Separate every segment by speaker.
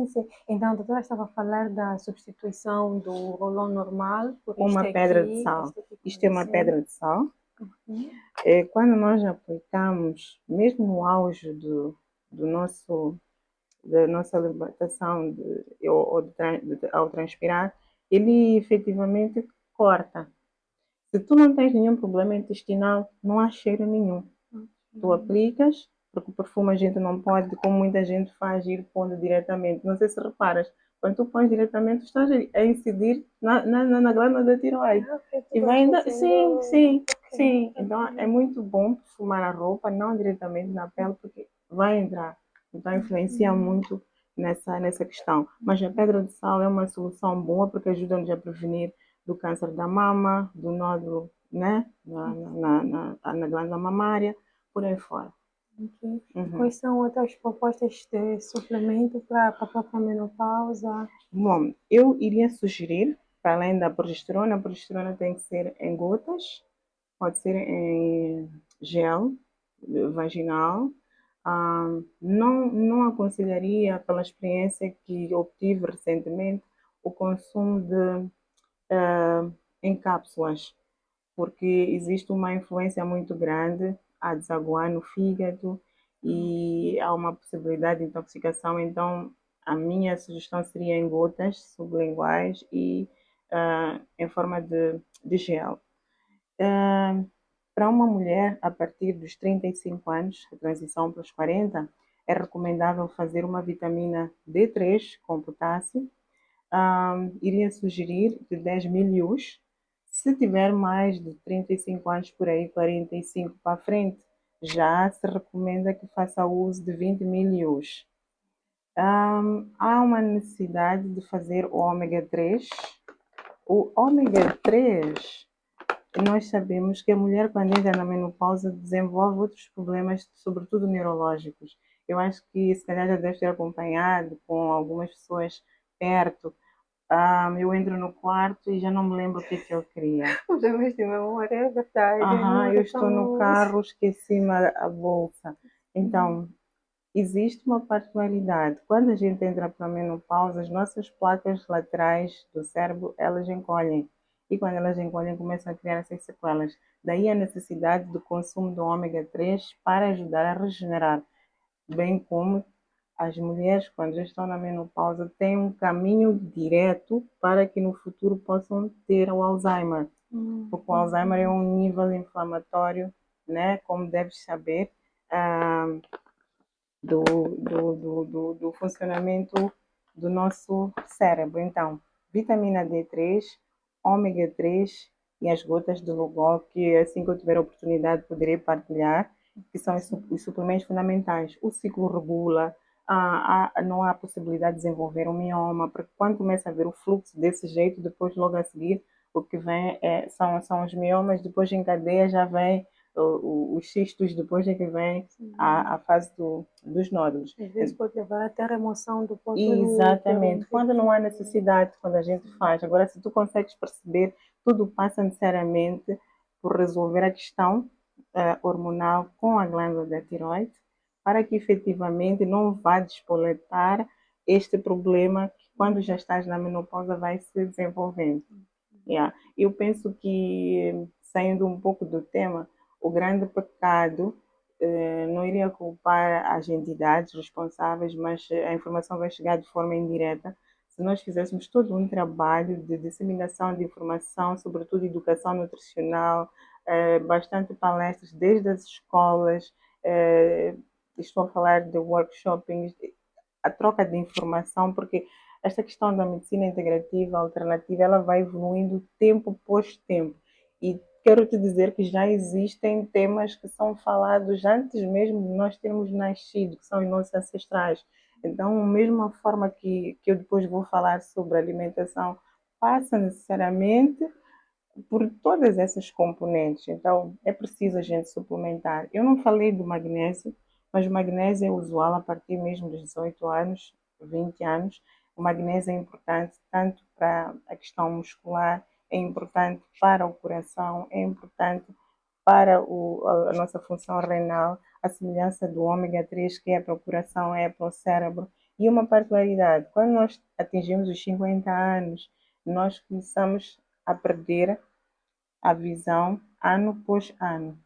Speaker 1: sim. Então, a doutora estava a falar da substituição do rolão normal por
Speaker 2: Uma
Speaker 1: este
Speaker 2: pedra de
Speaker 1: aqui,
Speaker 2: sal.
Speaker 1: este aqui que
Speaker 2: Isto é
Speaker 1: vem
Speaker 2: uma
Speaker 1: sendo.
Speaker 2: pedra de sal.
Speaker 1: Uhum.
Speaker 2: Quando nós aplicamos, mesmo no auge do nosso, da nossa libertação ao transpirar, ele efetivamente corta. Se tu não tens nenhum problema intestinal, não há cheiro nenhum. Tu aplicas, porque o perfume a gente não pode, como muita gente faz, ir pondo diretamente. Não sei se reparas, quando tu pões diretamente, tu estás a incidir na glândula da tiroide.
Speaker 1: Ok, tu
Speaker 2: E
Speaker 1: vais
Speaker 2: vai ainda. Sim,
Speaker 1: fazendo.
Speaker 2: sim,
Speaker 1: Ok,
Speaker 2: sim. Então é muito bom perfumar a roupa, não diretamente na pele, porque vai entrar. Então influencia muito nessa questão. Mas a pedra de sal é uma solução boa porque ajuda-nos a prevenir do câncer da mama, do nódulo, né? Na glândula mamária, por aí fora.
Speaker 1: ok. E
Speaker 2: Uhum.
Speaker 1: quais são outras propostas de suplemento para a própria menopausa?
Speaker 2: Bom, eu iria sugerir, para além da progesterona, a progesterona tem que ser em gotas, pode ser em gel vaginal. Não aconselharia, pela experiência que obtive recentemente, o consumo de em cápsulas, porque existe uma influência muito grande a desaguar no fígado e há uma possibilidade de intoxicação. Então, a minha sugestão seria em gotas sublinguais e em forma de gel. Ah, para uma mulher a partir dos 35 anos, a transição para os 40, é recomendável fazer uma vitamina D3 com potássio. Iria sugerir de 10 ml. Se tiver mais de 35 anos por aí, 45 para frente, já se recomenda que faça uso de 20 ml. Há uma necessidade de fazer o ômega 3. O ômega 3, nós sabemos que a mulher, quando entra na menopausa, desenvolve outros problemas, sobretudo neurológicos. Eu acho que se calhar já deve ter acompanhado com algumas pessoas perto. Eu entro no quarto e já não me lembro o que é que eu queria.
Speaker 1: Problemas de memória, é verdade. A
Speaker 2: Eu
Speaker 1: memória
Speaker 2: estou no
Speaker 1: tão.
Speaker 2: carro, esqueci-me a bolsa. Então, existe uma particularidade. Quando a gente entra para a menopausa, as nossas placas laterais do cérebro, elas encolhem. E quando elas encolhem, começam a criar essas sequelas. Daí a necessidade do consumo do ômega 3 para ajudar a regenerar, bem como as mulheres, quando já estão na menopausa, têm um caminho direto para que no futuro possam ter o Alzheimer. Porque o Alzheimer é um nível inflamatório, né, como deves saber, ah, do funcionamento do nosso cérebro. Então, vitamina D3, ômega 3 e as gotas de Lugol, que assim que eu tiver a oportunidade poderei partilhar, que são os suplementos fundamentais. O ciclo regula, não há possibilidade de desenvolver um mioma, porque quando começa a ver o fluxo desse jeito, depois logo a seguir, o que vem são os miomas, depois em cadeia já vem os cistos, depois é que vem a fase dos nódulos.
Speaker 1: Às vezes pode levar até a remoção do próprio útero.
Speaker 2: Exatamente, quando não há necessidade, quando a gente faz. Agora, se tu consegues perceber, tudo passa necessariamente por resolver a questão hormonal com a glândula da tiroide, para que efetivamente não vá despoletar este problema que quando já estás na menopausa vai se desenvolvendo. Yeah. Eu penso que, saindo um pouco do tema, o grande pecado, não iria culpar as entidades responsáveis, mas a informação vai chegar de forma indireta se nós fizéssemos todo um trabalho de disseminação de informação, sobretudo educação nutricional, bastante palestras desde as escolas, estou a falar de workshopping, a troca de informação, porque esta questão da medicina integrativa, alternativa, ela vai evoluindo tempo após tempo. E quero te dizer que já existem temas que são falados antes mesmo de nós termos nascido, que são os nossos ancestrais. Então, a mesma forma que eu depois vou falar sobre alimentação, passa necessariamente por todas essas componentes. Então, é preciso a gente suplementar. Eu não falei do magnésio, mas o magnésio é usual a partir mesmo dos 18 anos, 20 anos. O magnésio é importante tanto para a questão muscular, é importante para o coração, é importante para a nossa função renal, a semelhança do ômega 3, que é para o coração, é para o cérebro. E uma particularidade, quando nós atingimos os 50 anos, nós começamos a perder a visão ano após ano.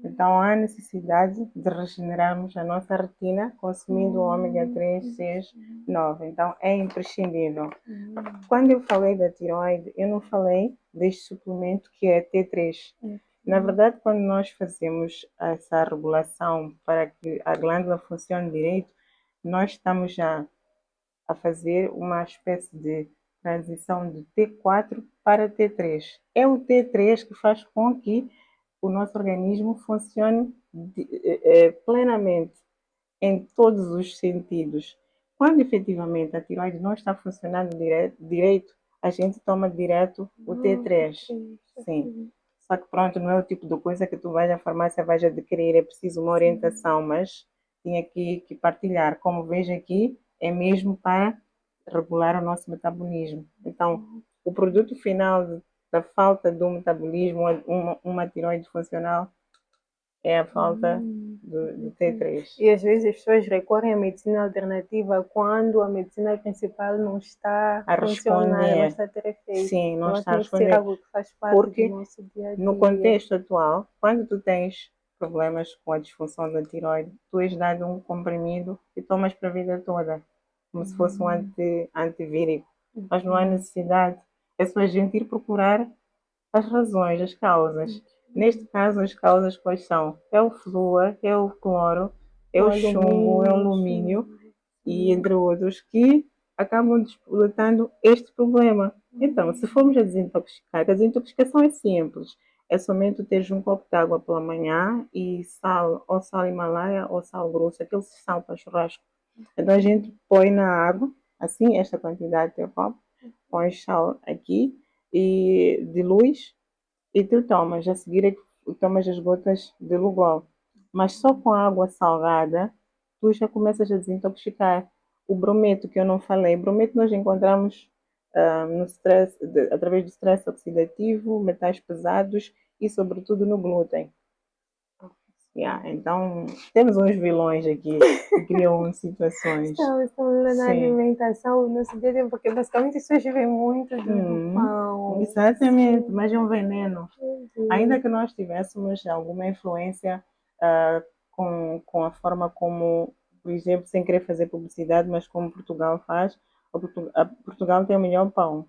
Speaker 2: Então há necessidade de regenerarmos a nossa retina consumindo o ômega 3, 6, 9. Então é imprescindível. Quando eu falei da tiroide, eu não falei deste suplemento que é T3. Na verdade, quando nós fazemos essa regulação para que a glândula funcione direito, nós estamos já a fazer uma espécie de transição de T4 para T3. É o T3 que faz com que o nosso organismo funcione plenamente em todos os sentidos. Quando efetivamente a tiroide não está funcionando direito, a gente toma direto o T3. Sim. Só que pronto, não é o tipo de coisa que tu vais à farmácia, vais adquirir, é preciso uma orientação, mas tinha que partilhar. Como vejo aqui, é mesmo para regular o nosso metabolismo. Então, o produto final da falta do metabolismo, uma tiroide funcional, é a falta do T3.
Speaker 1: E às vezes as pessoas recorrem à medicina alternativa quando a medicina principal não está a funcionar, não está a ter efeito.
Speaker 2: Sim, não está a
Speaker 1: tem que ser
Speaker 2: responder.
Speaker 1: algo que faz parte
Speaker 2: Porque
Speaker 1: do nosso dia a dia.
Speaker 2: no contexto atual, quando tu tens problemas com a disfunção da tiroide, tu és dado um comprimido e tomas para a vida toda, como se fosse um antivírico. Mas não há necessidade. É só a gente ir procurar as razões, as causas. Neste caso, as causas quais são? É o flúor, é o cloro, é o chumbo, é o alumínio e entre outros que acabam despoletando este problema. Então, se formos a desintoxicar, a desintoxicação é simples. É somente ter um copo de água pela manhã e sal, ou sal Himalaia ou sal grosso, aquele sal para churrasco. Então a gente põe na água, assim, esta quantidade de copo, põe sal aqui e dilui e tu tomas. A seguir é que tomas as gotas de Lugol. Mas só com a água salgada, tu já começas a desintoxicar. O brometo que eu não falei, brometo nós encontramos no stress, através do stress oxidativo, metais pesados e sobretudo no glúten. Então, temos uns vilões aqui que criam situações.
Speaker 1: Estamos na alimentação, no nosso dia a dia, porque basicamente as pessoas vivem muito do pão.
Speaker 2: Exatamente, sim. Mas é um veneno. Ainda que nós tivéssemos alguma influência com a forma como, por exemplo, sem querer fazer publicidade, mas como Portugal faz, Portugal tem o melhor pão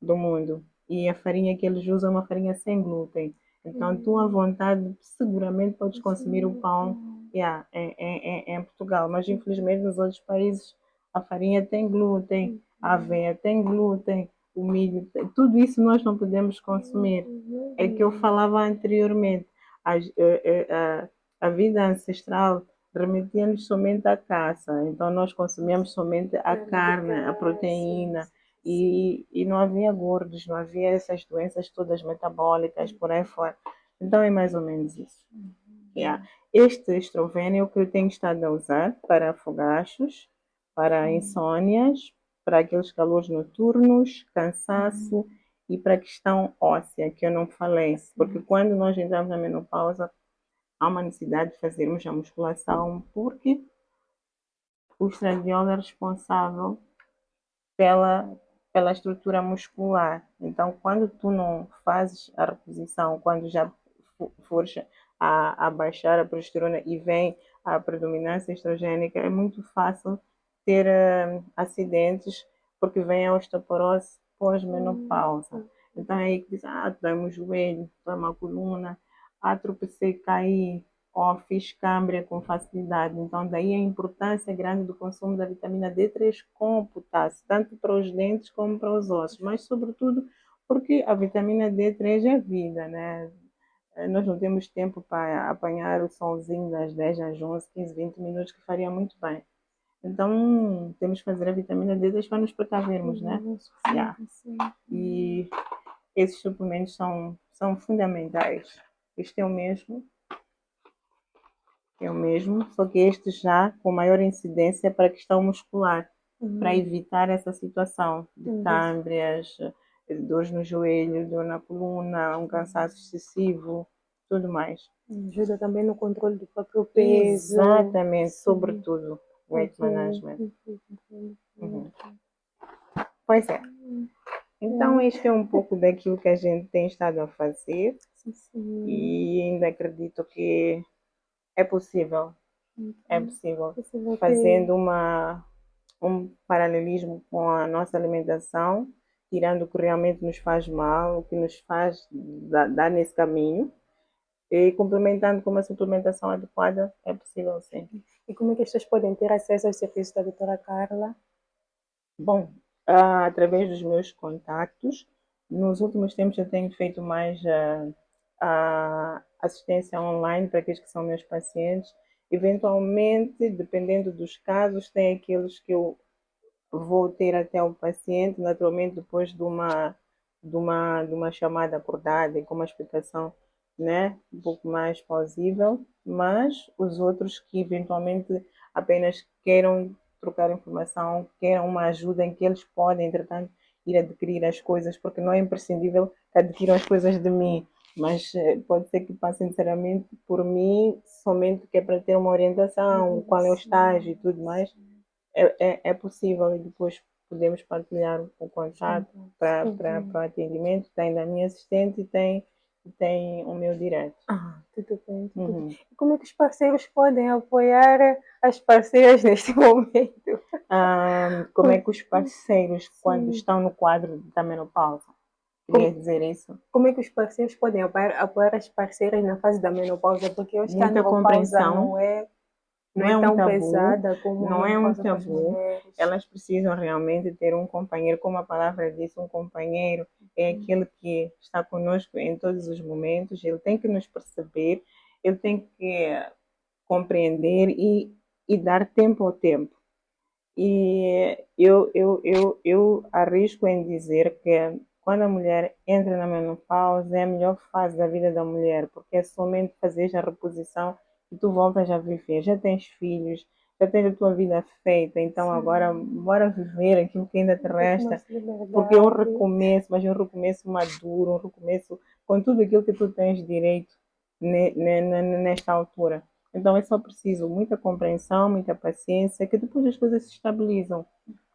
Speaker 2: do mundo. E a farinha que eles usam é uma farinha sem glúten. Então, tu à vontade, seguramente podes consumir o pão em Portugal. Mas, infelizmente, nos outros países, a farinha tem glúten, a aveia tem glúten, o milho, tudo isso nós não podemos consumir. É que eu falava anteriormente. A vida ancestral remetia-nos somente à caça. Então, nós consumíamos somente a carne, a proteína. E não havia gordos, não havia essas doenças todas metabólicas por aí fora. Então é mais ou menos isso. Este estrovênio é o que eu tenho estado a usar para fogachos, para insônias, para aqueles calores noturnos, cansaço e para a questão óssea, que eu não falei. Porque quando nós entramos na menopausa, há uma necessidade de fazermos a musculação, porque o estradiol é responsável pela estrutura muscular. Então, quando tu não fazes a reposição, quando já fores a baixar a progesterona e vem a predominância estrogênica, é muito fácil ter acidentes, porque vem a osteoporose pós-menopausa. Então, é aí que diz, dói-me o joelho, dói-me a coluna, tropecei, caí, ou fiz câimbra com facilidade. Então, daí a importância grande do consumo da vitamina D3 com potássio, tanto para os dentes como para os ossos, mas sobretudo porque a vitamina D3 é vida, né? Nós não temos tempo para apanhar o solzinho das 10 às 11, 15, 20 minutos, que faria muito bem. Então, temos que fazer a vitamina D3 para nos precavermos, né? E esses suplementos são fundamentais. Este é o mesmo, só que este já com maior incidência para a questão muscular, para evitar essa situação de câimbras, dores no joelho, dor na coluna, um cansaço excessivo, tudo mais.
Speaker 1: Ajuda também no controle do próprio peso.
Speaker 2: Exatamente, sobretudo. weight management. Pois é. Então, isto é um pouco daquilo que a gente tem estado a fazer e ainda acredito que é possível. É possível. Fazendo um paralelismo com a nossa alimentação, tirando o que realmente nos faz mal, o que nos faz dar nesse caminho, e complementando com uma suplementação adequada, é possível sim.
Speaker 1: E como é que as pessoas podem ter acesso aos serviços da doutora Carla?
Speaker 2: Bom, através dos meus contactos, nos últimos tempos eu tenho feito mais a assistência online para aqueles que são meus pacientes. Eventualmente, dependendo dos casos, tem aqueles que eu vou ter até o paciente, naturalmente depois de uma chamada acordada e com uma explicação, né, um pouco mais plausível, mas os outros que eventualmente apenas queiram trocar informação, queiram uma ajuda em que eles podem, entretanto, ir adquirir as coisas, porque não é imprescindível que adquiram as coisas de mim, mas pode ser que passem necessariamente por mim, somente que é para ter uma orientação, qual é o estágio e tudo mais. É possível e depois podemos partilhar o contato para o atendimento. Tem da minha assistente e tem o meu direto.
Speaker 1: Tudo bem. E como é que os parceiros podem apoiar as parceiras neste momento?
Speaker 2: Como é que os parceiros, quando estão no quadro da menopausa? Queria dizer isso?
Speaker 1: Como é que os parceiros podem apoiar as parceiras na fase da menopausa? Porque eu acho que a
Speaker 2: Muita
Speaker 1: menopausa
Speaker 2: compreensão.
Speaker 1: não é
Speaker 2: um
Speaker 1: tão
Speaker 2: tabu,
Speaker 1: pesada como
Speaker 2: não é um
Speaker 1: para as
Speaker 2: tabu.
Speaker 1: mulheres.
Speaker 2: Elas precisam realmente ter um companheiro, como a palavra diz, um companheiro é aquele que está conosco em todos os momentos. Ele tem que nos perceber, ele tem que compreender e dar tempo ao tempo. E eu arrisco em dizer que quando a mulher entra na menopausa é a melhor fase da vida da mulher, porque é somente fazer a reposição e tu voltas a viver. Já tens filhos, já tens a tua vida feita, então agora bora viver aquilo que ainda te resta, porque é um recomeço, mas é um recomeço maduro, um recomeço com tudo aquilo que tu tens direito nesta altura. Então é só preciso muita compreensão, muita paciência, que depois as coisas se estabilizam.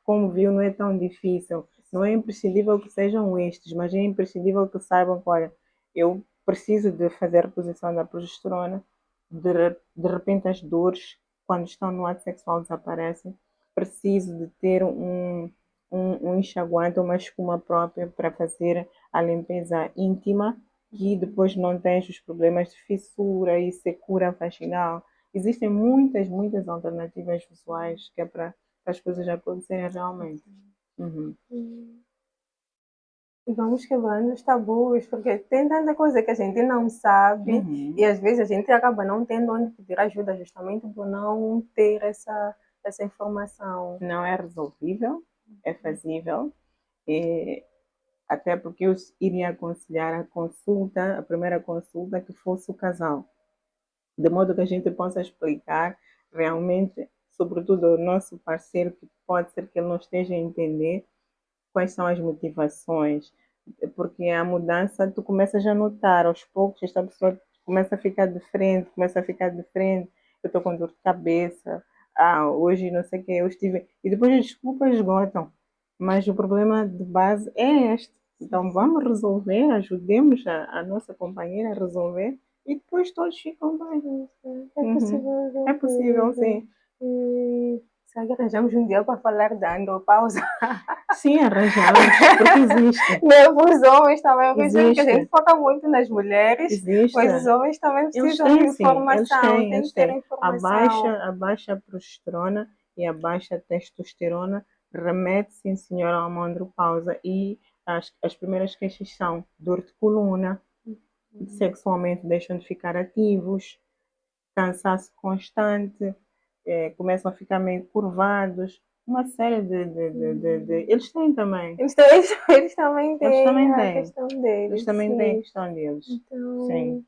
Speaker 2: Como viu, não é tão difícil. Não é imprescindível que sejam estes, mas é imprescindível que saibam que, olha, eu preciso de fazer a reposição da progesterona, de repente as dores, quando estão no ato sexual, desaparecem. Preciso de ter um enxaguante, uma escuma própria para fazer a limpeza íntima, que depois não tens os problemas de fissura e secura vaginal. Existem muitas alternativas visuais que é para as coisas acontecerem realmente.
Speaker 1: E vamos quebrando os tabus, porque tem tanta coisa que a gente não sabe e às vezes a gente acaba não tendo onde pedir ajuda justamente por não ter essa informação.
Speaker 2: Não é resolvível, é fazível. Até porque eu iria aconselhar a primeira consulta, que fosse o casal. De modo que a gente possa explicar realmente, sobretudo ao nosso parceiro, que pode ser que ele não esteja a entender quais são as motivações. Porque a mudança, tu começas a notar, aos poucos, esta pessoa começa a ficar diferente, eu estou com dor de cabeça, hoje não sei o que, eu estive... E depois as desculpas esgotam. Mas o problema de base é este. Então vamos resolver, ajudemos a nossa companheira a resolver e depois todos ficam bem. É possível, sim.
Speaker 1: Será que arranjamos um dia para falar da andropausa?
Speaker 2: Sim, arranjamos, porque existe.
Speaker 1: Não, para os homens também, porque a gente foca muito nas mulheres, mas os homens também precisam de informação, tem que ter informação.
Speaker 2: A baixa progesterona e a baixa testosterona remete, sim senhor, a uma andropausa e as primeiras queixas são dor de coluna, sexualmente deixam de ficar ativos, cansaço constante, começam a ficar meio curvados, uma série de... Eles têm também.
Speaker 1: Eles também têm a questão deles.
Speaker 2: Eles também têm a questão deles.
Speaker 1: Então...
Speaker 2: Sim.